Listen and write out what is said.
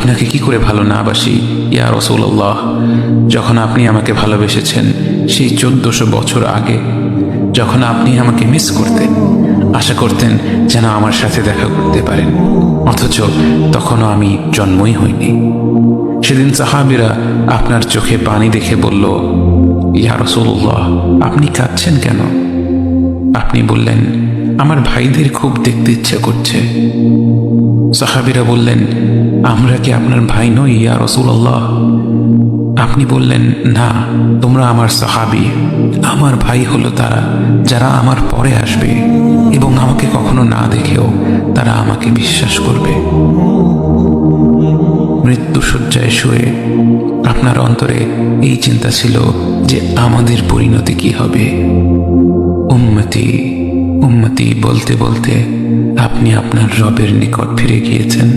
আপনাকে কি করে ভালো না বাসি ইয়া রাসূলুল্লাহ। যখন আপনি আমাকে ভালোবেসেছেন সেই 1400 বছর আগে, যখন আপনি আমাকে মিস করতেন, আশা করতেন যেন আমার সাথে দেখা করতে পারেন, অথচ তখনও আমি জন্মই হইনি। সেদিন সাহাবীরা আপনার চোখে পানি দেখে বলল, ইয়া রাসূলুল্লাহ, আপনি কাঁদছেন কেন? আপনি বললেন, আমার ভাইদের খুব দেখতে ইচ্ছে করছে। সাহাবীরা বললেন, আমরা কি আপনার ভাই নই ইয়া রাসূলুল্লাহ? আপনি বললেন, না, তোমরা আমার সাহাবী। আমার ভাই হলো তারা যারা আমার পরে আসবে এবং আমাকে কখনো না দেখেও তারা আমাকে বিশ্বাস করবে। মৃত্যু শয্যায় শুয়ে আপনার অন্তরে এই চিন্তা ছিল যে আমাদের পরিণতি কি হবে। উম্মতি উম্মতি বলতে বলতে আপনি আপনার রবের নিকট ফিরে গিয়েছেন।